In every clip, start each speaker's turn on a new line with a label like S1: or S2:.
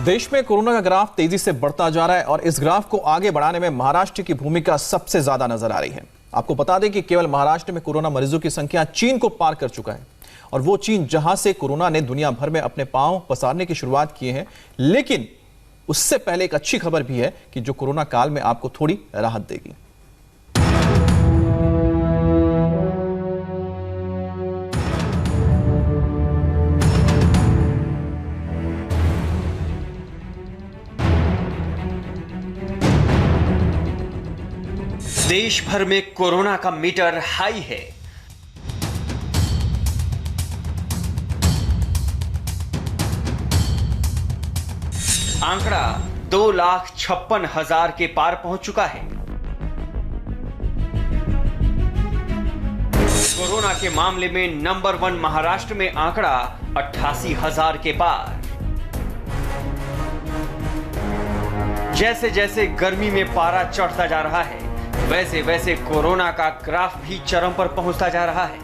S1: देश में कोरोना का ग्राफ तेजी से बढ़ता जा रहा है और इस ग्राफ को आगे बढ़ाने में महाराष्ट्र की भूमिका सबसे ज्यादा नजर आ रही है। आपको बता दें कि केवल महाराष्ट्र में कोरोना मरीजों की संख्या चीन को पार कर चुका है और वो चीन जहां से कोरोना ने दुनिया भर में अपने पांव पसारने की शुरुआत की है। लेकिन उससे पहले एक अच्छी खबर भी है कि जो कोरोना काल में आपको थोड़ी राहत देगी।
S2: देश भर में कोरोना का मीटर हाई है। आंकड़ा 2,56,000 के पार पहुंच चुका है। कोरोना के मामले में नंबर 1 महाराष्ट्र में आंकड़ा 88,000 के पार। जैसे जैसे गर्मी में पारा चढ़ता जा रहा है, वैसे वैसे कोरोना का ग्राफ भी चरम पर पहुंचता जा रहा है।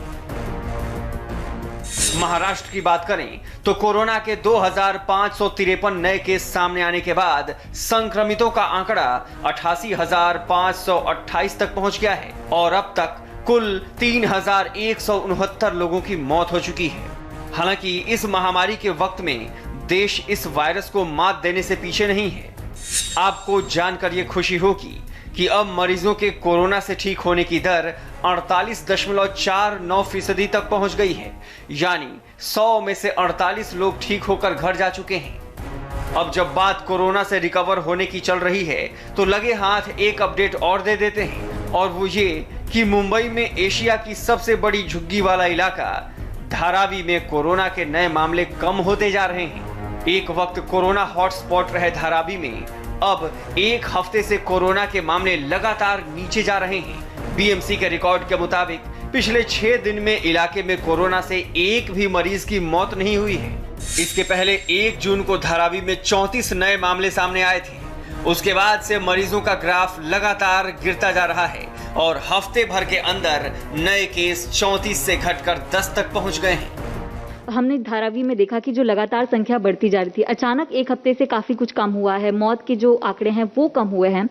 S2: महाराष्ट्र की बात करें तो कोरोना के 2,553 नए केस सामने आने के बाद संक्रमितों का आंकड़ा 88,528 तक पहुंच गया है और अब तक कुल 3,169 लोगों की मौत हो चुकी है। हालांकि इस महामारी के वक्त में देश इस वायरस को मात देने से पीछे नहीं है। आपको जानकर यह खुशी होगी कि अब मरीजों के कोरोना से ठीक होने की दर 48.49% तक पहुंच गई है, यानी 100 में से 48 लोग ठीक होकर घर जा चुके हैं। अब जब बात कोरोना से रिकवर होने की चल रही है तो लगे हाथ एक अपडेट और दे देते हैं, और वो ये कि मुंबई में एशिया की सबसे बड़ी झुग्गी वाला इलाका धारावी में कोरोना के नए मामले कम होते जा रहे हैं। एक वक्त कोरोना हॉटस्पॉट रहे धारावी में अब एक हफ्ते से कोरोना के मामले लगातार नीचे जा रहे हैं। बीएमसी के रिकॉर्ड के मुताबिक पिछले 6 दिन में इलाके में कोरोना से एक भी मरीज की मौत नहीं हुई है। इसके पहले 1 जून को धारावी में 34 नए मामले सामने आए थे। उसके बाद से मरीजों का ग्राफ लगातार गिरता जा रहा है और हफ्ते भर के अंदर नए केस 34 से घटकर 10 तक पहुंच गए हैं।
S3: हमने धारावी में देखा कि जो लगातार संख्या बढ़ती जा रही थी, अचानक एक हफ्ते से काफी कुछ कम हुआ है। मौत के जो आंकड़े हैं वो कम हुए हैं।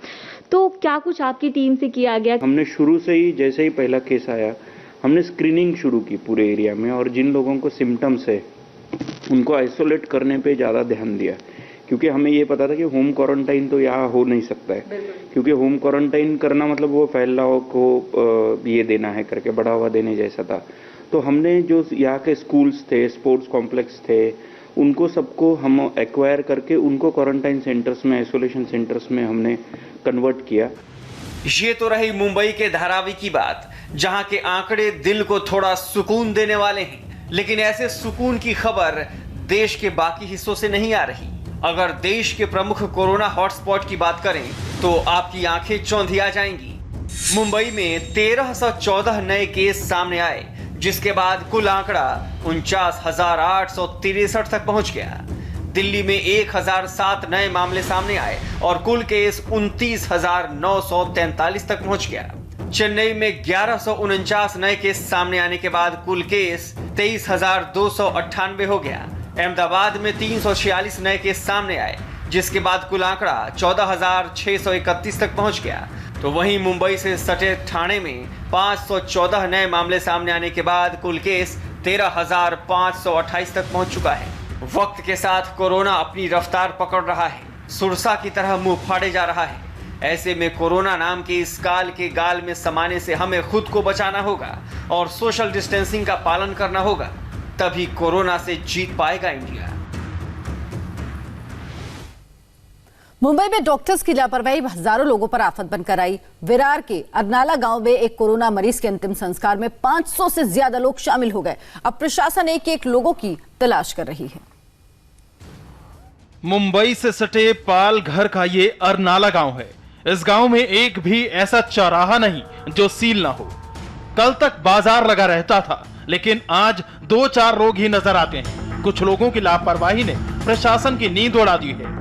S3: तो क्या कुछ आपकी टीम से किया गया?
S4: हमने शुरू से ही जैसे ही पहला केस आया हमने स्क्रीनिंग शुरू की पूरे एरिया में, और जिन लोगों को सिम्टम्स है उनको आइसोलेट करने पे ज़्यादा ध्यान दिया, क्योंकि हमें ये पता था कि होम क्वारंटाइन तो यहाँ हो नहीं सकता है, क्योंकि होम क्वारंटाइन करना मतलब वो फैलाव को ये देना है करके बढ़ावा देने जैसा था। तो हमने जो यहाँ के स्कूल्स थे, स्पोर्ट्स कॉम्प्लेक्स थे, उनको सबको हम एक्वायर करके उनको क्वारंटाइन सेंटर्स में, आइसोलेशन सेंटर्स में हमने कन्वर्ट किया।
S2: ये तो रही मुंबई के धारावी की बात, जहां के आंकड़े दिल को थोड़ा सुकून देने वाले हैं। लेकिन ऐसे सुकून की खबर देश के बाकी हिस्सों से नहीं आ रही। अगर देश के प्रमुख कोरोना हॉटस्पॉट की बात करें तो आपकी आंखें चौंधिया जाएंगी। मुंबई में 1314 नए केस सामने आए, जिसके बाद कुल आंकड़ा 49,863 तक पहुंच गया। दिल्ली में 1,007 नए मामले सामने आए और कुल केस 29,943 तक पहुंच गया। चेन्नई में 1149 नए केस सामने आने के बाद कुल केस 23,298 हो गया। अहमदाबाद में 346 नए केस सामने आए, जिसके बाद कुल आंकड़ा 14,631 तक पहुंच गया। तो वहीं मुंबई से सटे ठाणे में 514 नए मामले सामने आने के बाद कुल केस 13,528 तक पहुंच चुका है। वक्त के साथ कोरोना अपनी रफ्तार पकड़ रहा है, सुरसा की तरह मुंह फाड़े जा रहा है। ऐसे में कोरोना नाम के इस काल के गाल में समाने से हमें खुद को बचाना होगा और सोशल डिस्टेंसिंग का पालन करना होगा, तभी कोरोना से जीत पाएगा इंडिया।
S5: मुंबई में डॉक्टर्स की लापरवाही हजारों लोगों पर आफत बनकर आई। विरार के अरनाला गांव में एक कोरोना मरीज के अंतिम संस्कार में 500 से ज्यादा लोग शामिल हो गए। अब प्रशासन एक लोगों की तलाश कर रही है।
S6: मुंबई से सटे पाल घर का ये अरनाला गांव है। इस गांव में एक भी ऐसा चौराहा नहीं जो सील ना हो। कल तक बाजार लगा रहता था, लेकिन आज 2-4 लोग ही नजर आते हैं। कुछ लोगों की लापरवाही ने प्रशासन की नींद उड़ा दी है।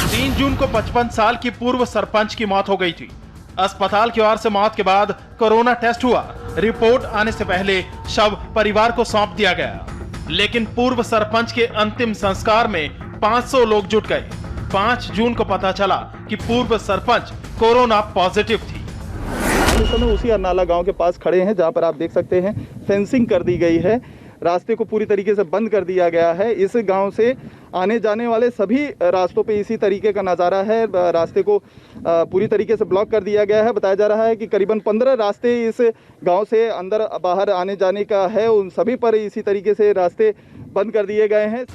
S6: 3 जून को 55 साल की पूर्व सरपंच की मौत हो गई थी। अस्पताल की ओर से मौत के बाद कोरोना टेस्ट हुआ। रिपोर्ट आने से पहले शव परिवार को सौंप दिया गया, लेकिन पूर्व सरपंच के अंतिम संस्कार में 500 लोग जुट गए। 5 जून को पता चला कि पूर्व सरपंच कोरोना पॉजिटिव थी।
S7: इस समय उसी अरनाला गांव के पास खड़े हैं, जहां पर आप देख सकते हैं फेंसिंग कर दी गई है, रास्ते को पूरी तरीके से बंद कर दिया गया है। इस गांव से आने जाने वाले सभी रास्तों पे इसी तरीके का नज़ारा है। रास्ते को पूरी तरीके से ब्लॉक कर दिया गया है। बताया जा रहा है कि करीबन 15 रास्ते इस गांव से अंदर बाहर आने जाने का है, उन सभी पर इसी तरीके से रास्ते बंद कर दिए गए हैं।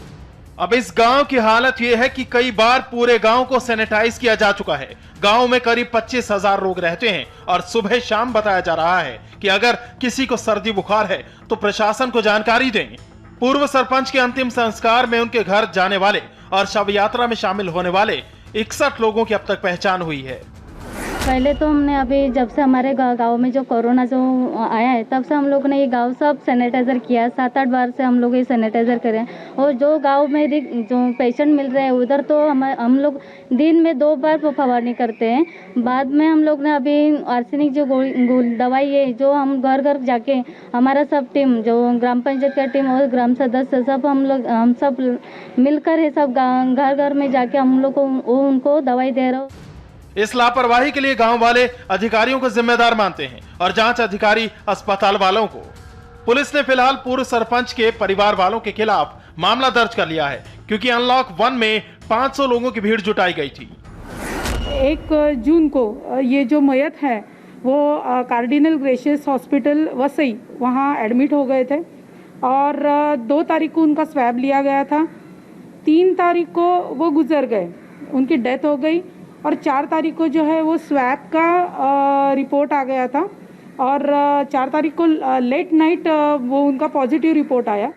S6: अब इस गांव की हालत यह है कि कई बार पूरे गांव को सैनिटाइज किया जा चुका है। गांव में करीब 25,000 लोग रहते हैं और सुबह शाम बताया जा रहा है कि अगर किसी को सर्दी बुखार है तो प्रशासन को जानकारी दें। पूर्व सरपंच के अंतिम संस्कार में उनके घर जाने वाले और शव यात्रा में शामिल होने वाले 61 लोगों की अब तक पहचान हुई है।
S8: पहले तो हमने अभी जब से हमारे गांव में जो कोरोना जो आया है तब से हम लोग ने ये गांव सब सैनिटाइजर किया। 7-8 बार से हम लोग ये सैनिटाइजर करें और जो गांव में जो पेशेंट मिल रहे हैं उधर तो हम लोग दिन में 2 बार फवारनी करते हैं। बाद में हम लोग ने अभी आर्सेनिक जो दवाई है जो हम घर घर जाके हमारा सब टीम जो ग्राम पंचायत का टीम और ग्राम सदस्य सब हम सब मिलकर है सब घर घर में जाके हम लोग को उनको दवाई दे रहे हो।
S6: इस लापरवाही के लिए गांव वाले अधिकारियों को जिम्मेदार मानते हैं और जांच अधिकारी अस्पताल वालों को। पुलिस ने फिलहाल पूर्व सरपंच के परिवार वालों के खिलाफ मामला दर्ज कर लिया है क्योंकि अनलॉक 1 में 500 लोगों की भीड़ जुटाई गई थी।
S9: 1 जून को ये जो मयत है वो कार्डिनल ग्रेशियस हॉस्पिटल वसई वहाँ एडमिट हो गए थे और 2 तारीख को उनका स्वैब लिया गया था। 3 तारीख को वो गुजर गए, उनकी डेथ हो गई और 4 तारीख को जो है वो स्वैब का रिपोर्ट आ गया था और 4 तारीख को लेट नाइट वो उनका पॉजिटिव रिपोर्ट आया।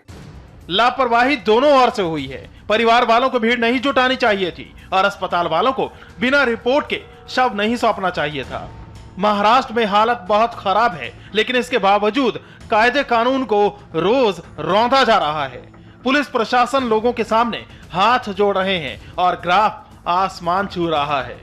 S6: लापरवाही दोनों ओर से हुई है। परिवार वालों को भीड़ नहीं जुटानी चाहिए थी और अस्पताल वालों को बिना रिपोर्ट के शव नहीं सौंपना चाहिए था। महाराष्ट्र में हालत बहुत खराब है लेकिन इसके बावजूद कायदे कानून को रोज रौंदा जा रहा है। पुलिस प्रशासन लोगों के सामने हाथ जोड़ रहे हैं और ग्राफ आसमान छू रहा है।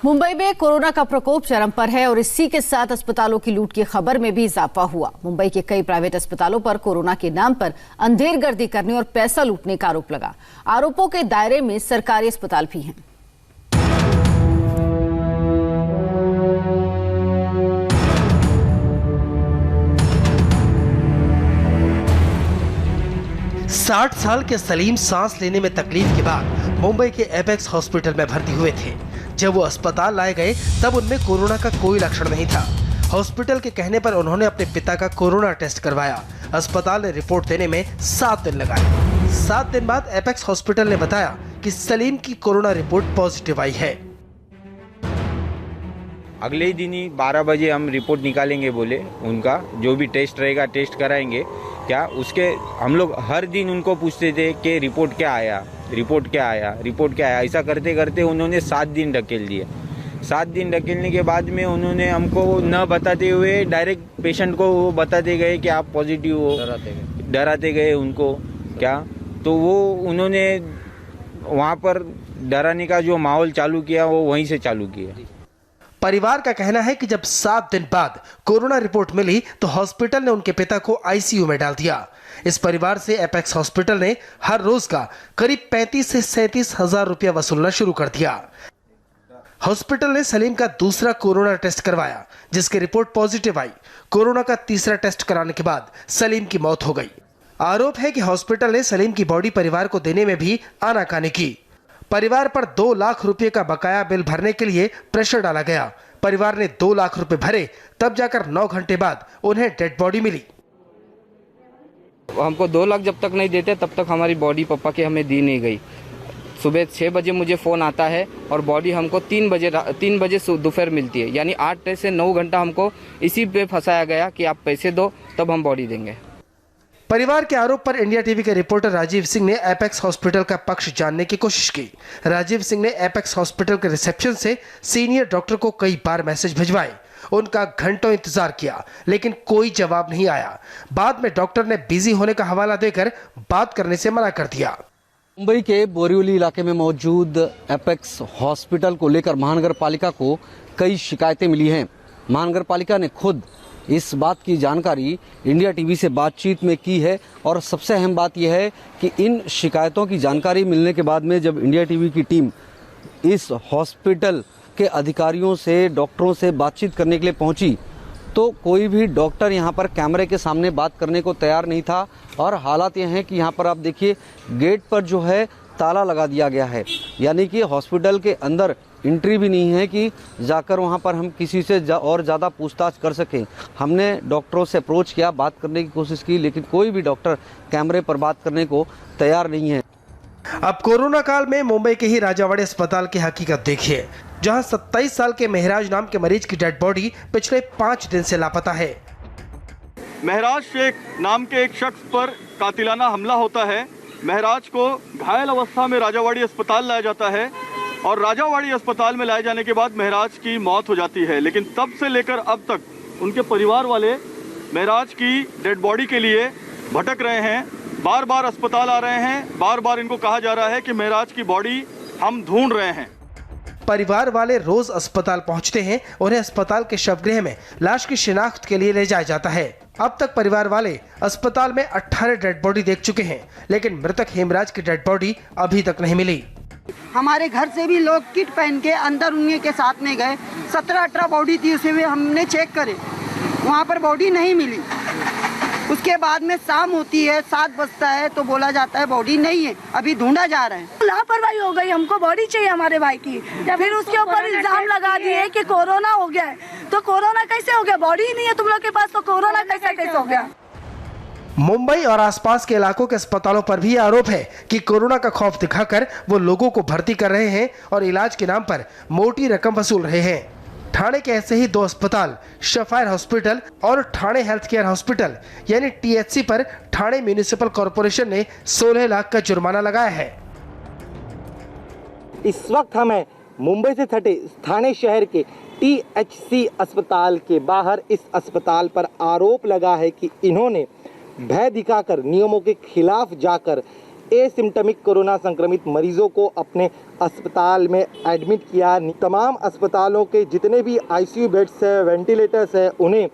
S5: मुंबई में कोरोना का प्रकोप चरम पर है और इसी के साथ अस्पतालों की लूट की खबर में भी इजाफा हुआ। मुंबई के कई प्राइवेट अस्पतालों पर कोरोना के नाम पर अंधेरगर्दी करने और पैसा लूटने का आरोप लगा। आरोपों के दायरे में सरकारी अस्पताल भी हैं।
S10: साठ साल के सलीम सांस लेने में तकलीफ के बाद मुंबई के एपेक्स हॉस्पिटल में भर्ती हुए थे। जब वो अस्पताल लाए गए तब उनमें कोरोना का कोई लक्षण नहीं था। हॉस्पिटल के कहने पर उन्होंने अपने पिता का कोरोना टेस्ट करवाया। अस्पताल ने रिपोर्ट देने में 7 दिन लगाए। 7 दिन बाद एपेक्स हॉस्पिटल ने बताया कि सलीम की कोरोना रिपोर्ट पॉजिटिव आई है।
S11: अगले ही दिन ही 12 बजे हम रिपोर्ट निकालेंगे बोले। उनका जो भी टेस्ट रहेगा टेस्ट कराएंगे। क्या उसके हम लोग हर दिन उनको पूछते थे कि रिपोर्ट क्या आया, रिपोर्ट क्या आया, रिपोर्ट क्या आया। ऐसा करते करते उन्होंने 7 दिन ढकेल दिए। 7 दिन ढकेलने के बाद में उन्होंने हमको न बताते हुए डायरेक्ट पेशेंट को वो बताते गए कि आप पॉजिटिव हो, डराते गए उनको। क्या तो वो उन्होंने वहाँ पर डराने का जो माहौल चालू किया वो वहीं से चालू किया।
S10: परिवार का कहना है कि जब 7 दिन बाद कोरोना रिपोर्ट मिली तो हॉस्पिटल ने उनके पिता को आईसीयू में डाल दिया। इस परिवार से एपेक्स हॉस्पिटल ने हर रोज का करीब 35 से 37 हजार रुपया वसूलना शुरू कर दिया। हॉस्पिटल ने सलीम का दूसरा कोरोना टेस्ट करवाया जिसकी रिपोर्ट पॉजिटिव आई। कोरोना का तीसरा टेस्ट कराने के बाद सलीम की मौत हो गई। आरोप है कि हॉस्पिटल ने सलीम की बॉडी परिवार को देने में भी आनाकानी की। परिवार पर 2 लाख रुपए का बकाया बिल भरने के लिए प्रेशर डाला गया। परिवार ने 2 लाख रुपए भरे, तब जाकर 9 घंटे बाद उन्हें डेड बॉडी मिली।
S12: हमको 2 लाख जब तक नहीं देते तब तक हमारी बॉडी पापा की हमें दी नहीं गई। सुबह 6 बजे मुझे फ़ोन आता है और बॉडी हमको 3 बजे दोपहर मिलती है। यानी 8 से 9 घंटा हमको इसी पे फंसाया गया कि आप पैसे दो तब हम बॉडी देंगे।
S10: परिवार के आरोप पर इंडिया टीवी के रिपोर्टर राजीव सिंह ने एपेक्स हॉस्पिटल का पक्ष जानने की कोशिश की। राजीव सिंह ने एपेक्स हॉस्पिटल के रिसेप्शन से सीनियर डॉक्टर को कई बार मैसेज भिजवाए। उनका घंटों इंतजार किया लेकिन कोई जवाब नहीं आया। बाद में डॉक्टर ने बिजी होने का हवाला देकर बात करने से मना कर दिया।
S13: मुंबई के बोरिवली इलाके में मौजूद एपेक्स हॉस्पिटल को लेकर महानगर पालिका को कई शिकायतें मिली हैं। महानगर पालिका ने खुद इस बात की जानकारी इंडिया टीवी से बातचीत में की है। और सबसे अहम बात यह है कि इन शिकायतों की जानकारी मिलने के बाद में जब इंडिया टीवी की टीम इस हॉस्पिटल के अधिकारियों से, डॉक्टरों से बातचीत करने के लिए पहुंची तो कोई भी डॉक्टर यहां पर कैमरे के सामने बात करने को तैयार नहीं था। और हालात ये हैं कि यहां पर आप देखिए गेट पर जो है ताला लगा दिया गया है, यानी कि हॉस्पिटल के अंदर एंट्री भी नहीं है कि जाकर वहां पर हम किसी से और ज़्यादा पूछताछ कर सकें। हमने डॉक्टरों से अप्रोच किया, बात करने की कोशिश की, लेकिन कोई भी डॉक्टर कैमरे पर बात करने को तैयार नहीं है।
S10: अब कोरोना काल में मुंबई के ही राजावाड़ी अस्पताल की हकीकत देखिए, जहां 27 साल के महराज नाम के मरीज की डेड बॉडी पिछले 5 दिन से लापता है।
S7: महराज शेख नाम के एक शख्स पर कातिलाना हमला होता है। महराज को घायल अवस्था में राजावाड़ी अस्पताल लाया जाता है और राजावाड़ी अस्पताल में लाए जाने के बाद महराज की मौत हो जाती है। लेकिन तब से लेकर अब तक उनके परिवार वाले महराज की डेड बॉडी के लिए भटक रहे हैं, बार बार अस्पताल आ रहे हैं, बार बार इनको कहा जा रहा है कि महराज की बॉडी हम ढूंढ रहे हैं।
S10: परिवार वाले रोज अस्पताल पहुंचते हैं, उन्हें अस्पताल के शवगृह में लाश की शिनाख्त के लिए ले जाया जाता है। अब तक परिवार वाले अस्पताल में 18 डेड बॉडी देख चुके हैं, लेकिन मृतक हेमराज की डेड बॉडी अभी तक नहीं मिली।
S14: हमारे घर से भी लोग किट पहन के अंदर उन्हीं के साथ में गए। 17-18 बॉडी थी, उसे भी हमने चेक करे, वहाँ पर बॉडी नहीं मिली। उसके बाद में शाम होती है, 7 बजता है तो बोला जाता है बॉडी नहीं है, अभी ढूंढा जा रहा है।
S15: लापरवाही हो गई, हमको बॉडी चाहिए हमारे भाई की। फिर उसके ऊपर इल्जाम लगा दिए कि कोरोना हो गया है। तो कोरोना कैसे हो गया? बॉडी ही नहीं है तुम लोग के पास, तो कोरोना कैसे हो गया?
S10: मुंबई और आसपास के इलाकों के अस्पतालों पर भी आरोप है कि कोरोना का खौफ दिखाकर वो लोगों को भर्ती कर रहे हैं और इलाज के नाम पर मोटी रकम वसूल रहे हैं। ठाणे के ऐसे ही 2 अस्पताल, सफायर हॉस्पिटल और ठाणे हेल्थ केयर हॉस्पिटल यानी THC पर ठाणे म्युनिसिपल कॉर्पोरेशन ने 16 लाख का जुर्माना लगाया है।
S16: इस वक्त हमें मुंबई से सटे ठाणे शहर के THC अस्पताल के बाहर इस अस्पताल पर आरोप लगा है कि इन्होंने भय दिखाकर नियमों के खिलाफ जाकर एसिम्टमिक कोरोना संक्रमित मरीजों को अपने अस्पताल में एडमिट किया। तमाम अस्पतालों के जितने भी ICU बेड्स है, वेंटिलेटर्स है, उन्हें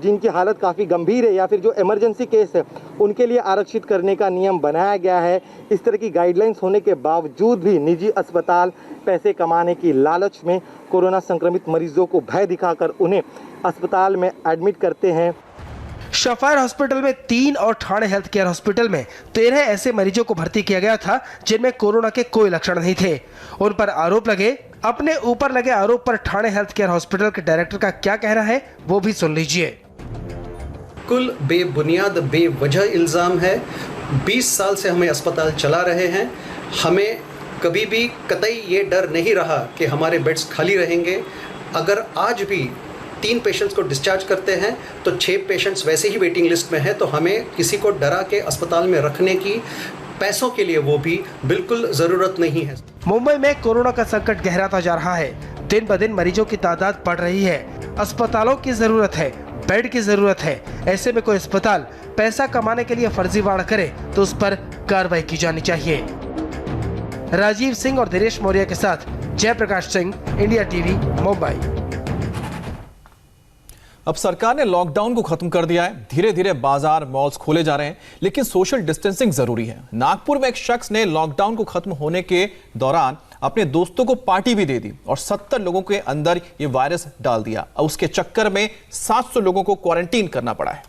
S16: जिनकी हालत काफ़ी गंभीर है या फिर जो इमरजेंसी केस है उनके लिए आरक्षित करने का नियम बनाया गया है। इस तरह की गाइडलाइंस होने के बावजूद भी निजी अस्पताल पैसे कमाने की लालच में कोरोना संक्रमित मरीजों को भय दिखाकर उन्हें अस्पताल में एडमिट करते हैं।
S10: सफायर हॉस्पिटल में 3 और ठाणे हेल्थ केयर हॉस्पिटल में 13 ऐसे मरीजों को भर्ती किया गया था जिनमें कोरोना के कोई लक्षण नहीं थे। उन पर आरोप लगे। अपने ऊपर लगे आरोप पर ठाणे हेल्थ केयर हॉस्पिटल के डायरेक्टर का क्या कहना है वो भी सुन लीजिए।
S17: कुल बेबुनियाद बेवजह इल्ज़ाम है। 20 साल से हमें अस्पताल चला रहे हैं, हमें कभी भी कतई ये डर नहीं रहा कि हमारे बेड्स खाली रहेंगे। अगर आज भी 3 पेशेंट्स को डिस्चार्ज करते हैं तो 6 पेशेंट्स वैसे ही वेटिंग लिस्ट में हैं, तो हमें किसी को डरा के अस्पताल में रखने की पैसों के लिए वो भी बिल्कुल ज़रूरत नहीं है।
S10: मुंबई में कोरोना का संकट गहराता जा रहा है। दिन ब दिन मरीजों की तादाद बढ़ रही है। अस्पतालों की जरूरत है, बेड की जरूरत है। ऐसे में कोई अस्पताल पैसा कमाने के लिए फर्जीवाड़ा करे तो उस पर कार्रवाई की जानी चाहिए। राजीव सिंह और दिनेश मौर्य के साथ जयप्रकाश सिंह, इंडिया टीवी, मुंबई।
S1: अब सरकार ने लॉकडाउन को खत्म कर दिया है। धीरे धीरे बाजार, मॉल्स खोले जा रहे हैं, लेकिन सोशल डिस्टेंसिंग जरूरी है। नागपुर में एक शख्स ने लॉकडाउन को खत्म होने के दौरान अपने दोस्तों को पार्टी भी दे दी और 70 लोगों के अंदर ये वायरस डाल दिया। अब उसके चक्कर में 700 लोगों को क्वारंटीन करना पड़ा है।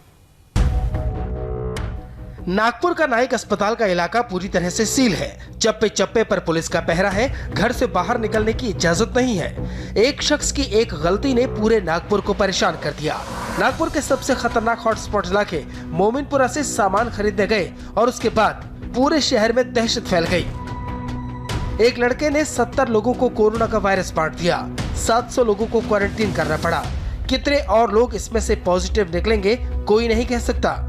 S10: नागपुर का नाइक अस्पताल का इलाका पूरी तरह से सील है। चप्पे चप्पे पर पुलिस का पहरा है। घर से बाहर निकलने की इजाजत नहीं है। एक शख्स की एक गलती ने पूरे नागपुर को परेशान कर दिया। नागपुर के सबसे खतरनाक हॉटस्पॉट इलाके मोमिनपुरा से सामान खरीदने गए और उसके बाद पूरे शहर में दहशत फैल गई। एक लड़के ने 70 लोगों को कोरोना का वायरस बांट दिया। 700 लोगों को क्वारंटीन करना पड़ा। कितने और लोग इसमें से पॉजिटिव निकलेंगे कोई नहीं कह सकता।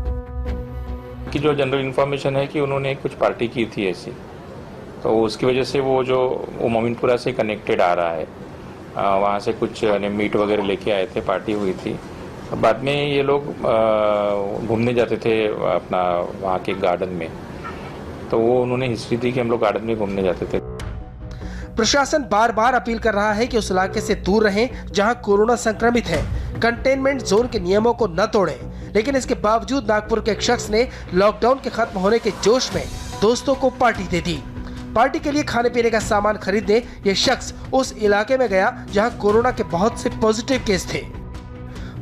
S18: कि जो जनरल इन्फॉर्मेशन है कि उन्होंने कुछ पार्टी की थी ऐसी, तो उसकी वजह से वो मोमिनपुरा से कनेक्टेड आ रहा है। वहाँ से कुछ मीट वगैरह लेके आए थे, पार्टी हुई थी। बाद में ये लोग घूमने जाते थे अपना वहाँ के गार्डन में, तो वो उन्होंने हिस्ट्री दी कि हम लोग गार्डन में घूमने जाते थे।
S10: प्रशासन बार बार अपील कर रहा है कि उस इलाके से दूर रहें जहां कोरोना संक्रमित है। कंटेनमेंट जोन के नियमों को न तोड़े, लेकिन इसके बावजूद नागपुर के एक शख्स ने लॉकडाउन के खत्म होने के जोश में दोस्तों को पार्टी दे दी। पार्टी के लिए खाने पीने का सामान खरीदने ये शख्स उस इलाके में गया जहां कोरोना के बहुत से पॉजिटिव केस थे।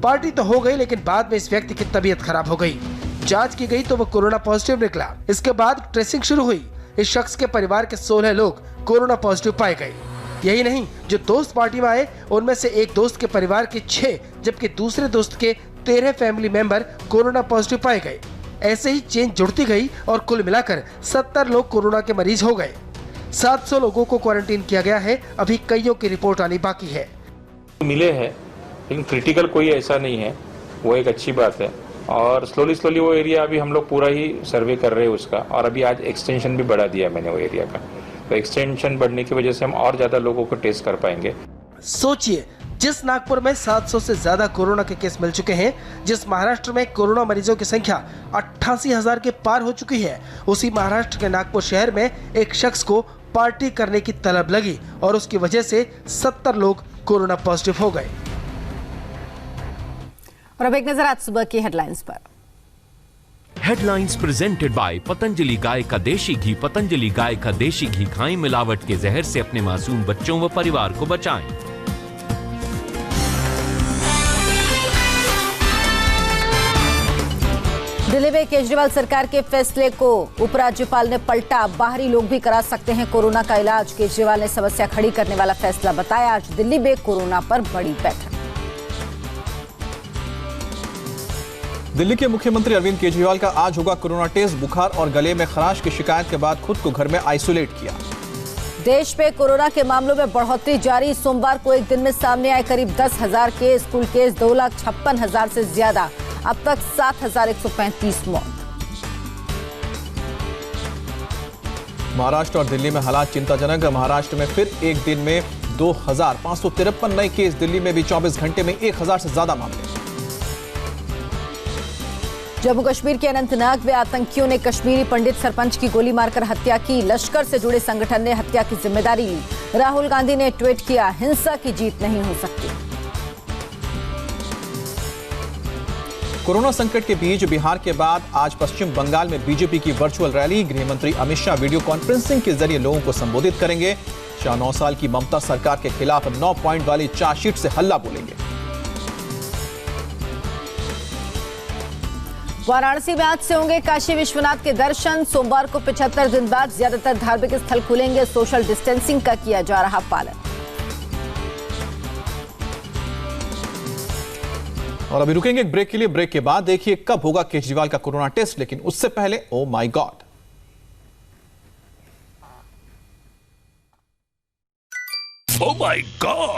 S10: पार्टी तो हो गई, लेकिन बाद में इस व्यक्ति की तबीयत खराब हो गई। जांच की गई तो वो कोरोना पॉजिटिव निकला। इसके बाद ट्रेसिंग शुरू हुई। इस शख्स के परिवार के 16 लोग कोरोना पॉजिटिव पाए गए। यही नहीं, जो दोस्त पार्टी में आए उनमें से एक दोस्त के परिवार के 6 जबकि दूसरे दोस्त के 13 फैमिली मेंबर कोरोना पॉजिटिव पाए गए। ऐसे ही चेन जुड़ती गई और कुल मिलाकर 70 लोग कोरोना के मरीज हो गए। 700 लोगों को क्वारंटीन किया गया है। अभी कईयों की रिपोर्ट आनी बाकी है।
S18: मिले हैं लेकिन क्रिटिकल कोई ऐसा नहीं है, वो एक अच्छी बात है। और स्लोली वो एरिया अभी हम लोग पूरा ही सर्वे कर रहे हैं उसका, और अभी आज एक्सटेंशन भी बढ़ा दिया मैंने वो एरिया का। तो एक्सटेंशन बढ़ने की वजह से हम और ज्यादा लोगों को टेस्ट कर पाएंगे।
S10: सोचिए, जिस नागपुर में 700 से ज्यादा कोरोना के केस मिल चुके हैं, जिस महाराष्ट्र में कोरोना मरीजों की संख्या 88,000 के पार हो चुकी है, उसी महाराष्ट्र के नागपुर शहर में एक शख्स को पार्टी करने की तलब लगी और उसकी वजह से 70 लोग कोरोना पॉजिटिव हो गए।
S5: और अब एक नजर आज सुबह की हेडलाइंस पर।
S19: हेडलाइंस प्रेजेंटेड बाय पतंजलि गाय का देशी घी। पतंजलि गाय का देशी घी खाएं, मिलावट के जहर से अपने मासूम बच्चों व परिवार को बचाएं।
S5: दिल्ली में केजरीवाल सरकार के फैसले को उपराज्यपाल ने पलटा। बाहरी लोग भी करा सकते हैं कोरोना का इलाज। केजरीवाल ने समस्या खड़ी करने वाला फैसला बताया। आज दिल्ली में कोरोना पर बड़ी बैठक।
S1: दिल्ली के मुख्यमंत्री अरविंद केजरीवाल का आज होगा कोरोना टेस्ट। बुखार और गले में खराश की शिकायत के बाद खुद को घर में आइसोलेट किया।
S5: देश में कोरोना के मामलों में बढ़ोतरी जारी। सोमवार को एक दिन में सामने आए करीब 10,000 केस। कुल केस 2,56,000 से ज्यादा। अब तक 7,135 मौत।
S1: महाराष्ट्र और दिल्ली में हालात चिंताजनक। महाराष्ट्र में फिर एक दिन में 2,553 नए केस। दिल्ली में भी 24 घंटे में 1,000 से ज्यादा मामले।
S5: जम्मू कश्मीर के अनंतनाग में आतंकियों ने कश्मीरी पंडित सरपंच की गोली मारकर हत्या की। लश्कर से जुड़े संगठन ने हत्या की जिम्मेदारी ली। राहुल गांधी ने ट्वीट किया, हिंसा की जीत नहीं हो सकती।
S1: कोरोना संकट के बीच बिहार के बाद आज पश्चिम बंगाल में बीजेपी की वर्चुअल रैली। गृह मंत्री अमित शाह वीडियो कॉन्फ्रेंसिंग के जरिए लोगों को संबोधित करेंगे। शाह 9 साल की ममता सरकार के खिलाफ 9 पॉइंट वाली चार्जशीट से हल्ला बोलेंगे।
S5: वाराणसी में आज से होंगे काशी विश्वनाथ के दर्शन। सोमवार को 75 दिन बाद ज्यादातर धार्मिक स्थल खुलेंगे। सोशल डिस्टेंसिंग का किया जा रहा पालन।
S1: और अभी रुकेंगे एक ब्रेक के लिए। ब्रेक के बाद देखिए कब होगा केजरीवाल का कोरोना टेस्ट, लेकिन उससे पहले oh my God.
S19: Oh my God!